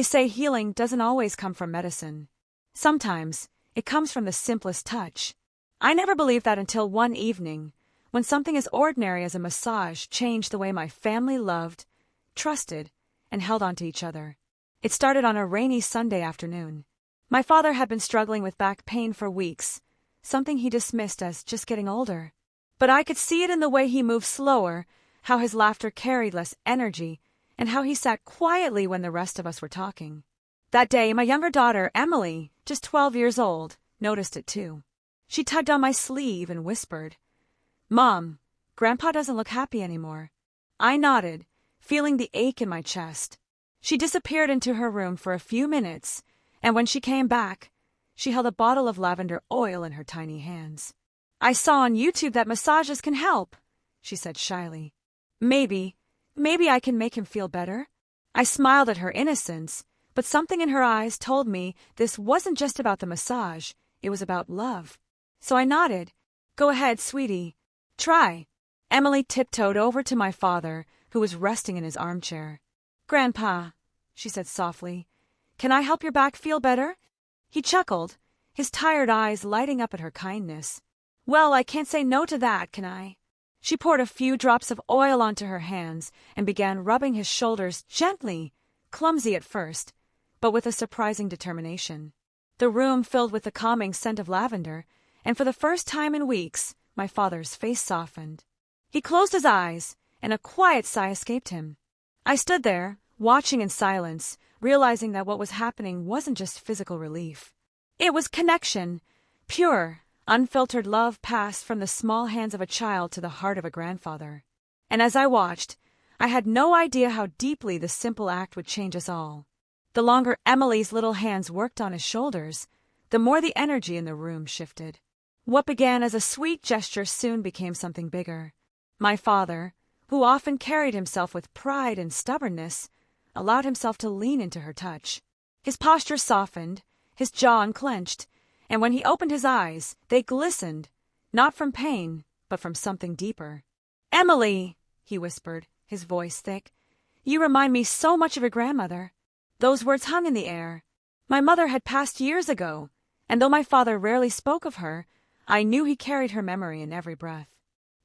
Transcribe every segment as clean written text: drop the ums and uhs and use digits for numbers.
They say healing doesn't always come from medicine. Sometimes, it comes from the simplest touch. I never believed that until one evening, when something as ordinary as a massage changed the way my family loved, trusted, and held on to each other. It started on a rainy Sunday afternoon. My father had been struggling with back pain for weeks, something he dismissed as just getting older. But I could see it in the way he moved slower, how his laughter carried less energy, and how he sat quietly when the rest of us were talking. That day, my younger daughter, Emily, just 12 years old, noticed it too. She tugged on my sleeve and whispered, "Mom, Grandpa doesn't look happy anymore." I nodded, feeling the ache in my chest. She disappeared into her room for a few minutes, and when she came back, she held a bottle of lavender oil in her tiny hands. "I saw on YouTube that massages can help," she said shyly. Maybe I can make him feel better." I smiled at her innocence, but something in her eyes told me this wasn't just about the massage, it was about love. So I nodded. "Go ahead, sweetie. Try." Emily tiptoed over to my father, who was resting in his armchair. "Grandpa," she said softly, "can I help your back feel better?" He chuckled, his tired eyes lighting up at her kindness. "Well, I can't say no to that, can I?" She poured a few drops of oil onto her hands and began rubbing his shoulders gently, clumsy at first, but with a surprising determination. The room filled with the calming scent of lavender, and for the first time in weeks, my father's face softened. He closed his eyes, and a quiet sigh escaped him. I stood there, watching in silence, realizing that what was happening wasn't just physical relief. It was connection, pure, unfiltered love passed from the small hands of a child to the heart of a grandfather. And as I watched, I had no idea how deeply this simple act would change us all. The longer Emily's little hands worked on his shoulders, the more the energy in the room shifted. What began as a sweet gesture soon became something bigger. My father, who often carried himself with pride and stubbornness, allowed himself to lean into her touch. His posture softened, his jaw unclenched, and when he opened his eyes, they glistened, not from pain, but from something deeper. "Emily," he whispered, his voice thick, "you remind me so much of your grandmother." Those words hung in the air. My mother had passed years ago, and though my father rarely spoke of her, I knew he carried her memory in every breath.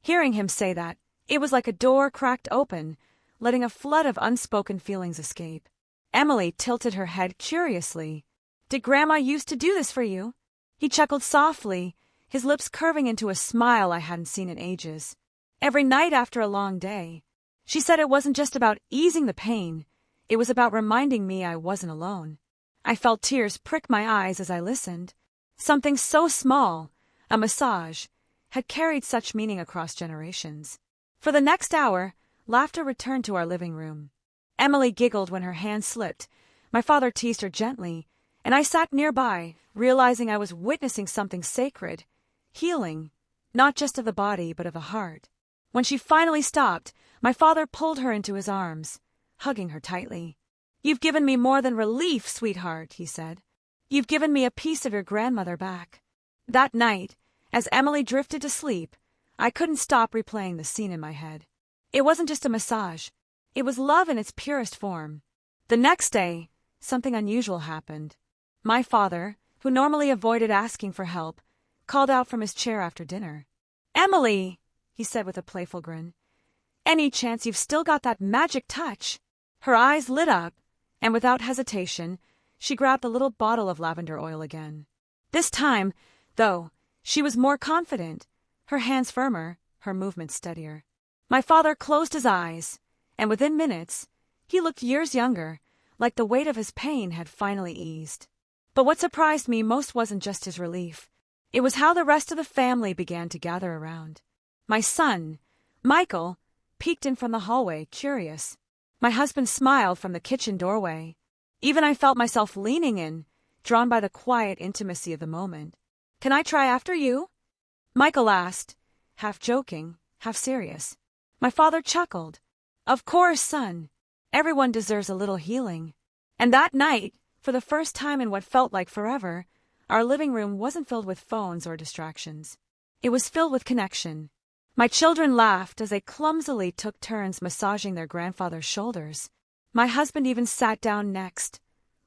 Hearing him say that, it was like a door cracked open, letting a flood of unspoken feelings escape. Emily tilted her head curiously. "Did Grandma used to do this for you?" He chuckled softly, his lips curving into a smile I hadn't seen in ages. "Every night after a long day." She said it wasn't just about easing the pain, it was about reminding me I wasn't alone. I felt tears prick my eyes as I listened. Something so small, a massage, had carried such meaning across generations. For the next hour, laughter returned to our living room. Emily giggled when her hand slipped. My father teased her gently, and I sat nearby, realizing I was witnessing something sacred, healing, not just of the body but of the heart. When she finally stopped, my father pulled her into his arms, hugging her tightly. "You've given me more than relief, sweetheart," he said. "You've given me a piece of your grandmother back." That night, as Emily drifted to sleep, I couldn't stop replaying the scene in my head. It wasn't just a massage. It was love in its purest form. The next day, something unusual happened. My father, who normally avoided asking for help, called out from his chair after dinner. "Emily," he said with a playful grin, "any chance you've still got that magic touch?" Her eyes lit up, and without hesitation, she grabbed the little bottle of lavender oil again. This time, though, she was more confident, her hands firmer, her movements steadier. My father closed his eyes, and within minutes, he looked years younger, like the weight of his pain had finally eased. But what surprised me most wasn't just his relief. It was how the rest of the family began to gather around. My son, Michael, peeked in from the hallway, curious. My husband smiled from the kitchen doorway. Even I felt myself leaning in, drawn by the quiet intimacy of the moment. "Can I try after you?" Michael asked, half joking, half serious. My father chuckled. "Of course, son. Everyone deserves a little healing." And that night, for the first time in what felt like forever, our living room wasn't filled with phones or distractions. It was filled with connection. My children laughed as they clumsily took turns massaging their grandfather's shoulders. My husband even sat down next,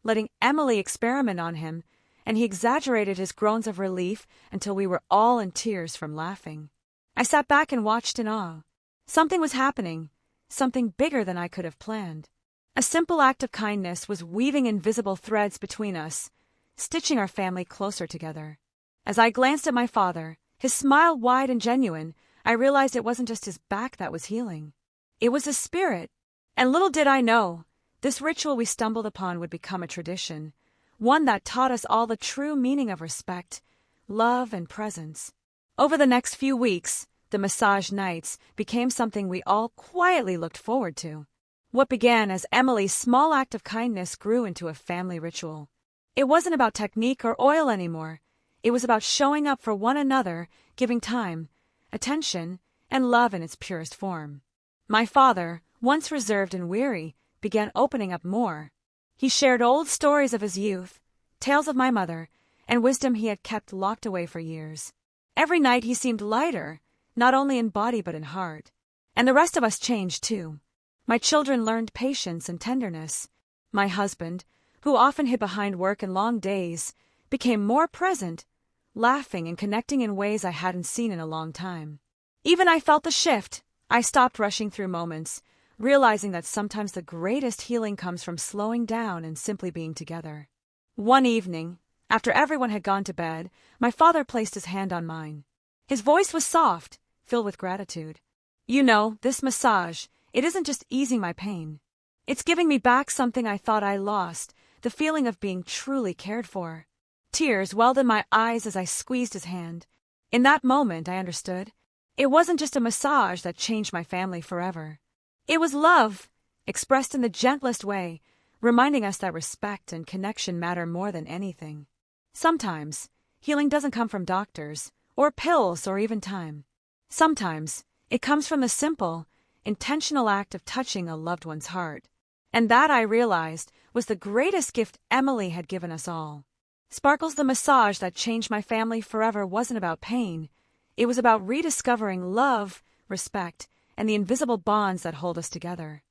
letting Emily experiment on him, and he exaggerated his groans of relief until we were all in tears from laughing. I sat back and watched in awe. Something was happening, something bigger than I could have planned. A simple act of kindness was weaving invisible threads between us, stitching our family closer together. As I glanced at my father, his smile wide and genuine, I realized it wasn't just his back that was healing. It was his spirit. And little did I know, this ritual we stumbled upon would become a tradition, one that taught us all the true meaning of respect, love, and presence. Over the next few weeks, the massage nights became something we all quietly looked forward to. What began as Emily's small act of kindness grew into a family ritual. It wasn't about technique or oil anymore. It was about showing up for one another, giving time, attention, and love in its purest form. My father, once reserved and weary, began opening up more. He shared old stories of his youth, tales of my mother, and wisdom he had kept locked away for years. Every night he seemed lighter, not only in body but in heart. And the rest of us changed too. My children learned patience and tenderness. My husband, who often hid behind work and long days, became more present, laughing and connecting in ways I hadn't seen in a long time. Even I felt the shift. I stopped rushing through moments, realizing that sometimes the greatest healing comes from slowing down and simply being together. One evening, after everyone had gone to bed, my father placed his hand on mine. His voice was soft, filled with gratitude. "You know, this massage, it isn't just easing my pain. It's giving me back something I thought I lost, the feeling of being truly cared for." Tears welled in my eyes as I squeezed his hand. In that moment, I understood. It wasn't just a massage that changed my family forever. It was love, expressed in the gentlest way, reminding us that respect and connection matter more than anything. Sometimes, healing doesn't come from doctors, or pills, or even time. Sometimes, it comes from the simple, intentional act of touching a loved one's heart. And that, I realized, was the greatest gift Emily had given us all. Sparkles, the massage that changed my family forever wasn't about pain. It was about rediscovering love, respect, and the invisible bonds that hold us together.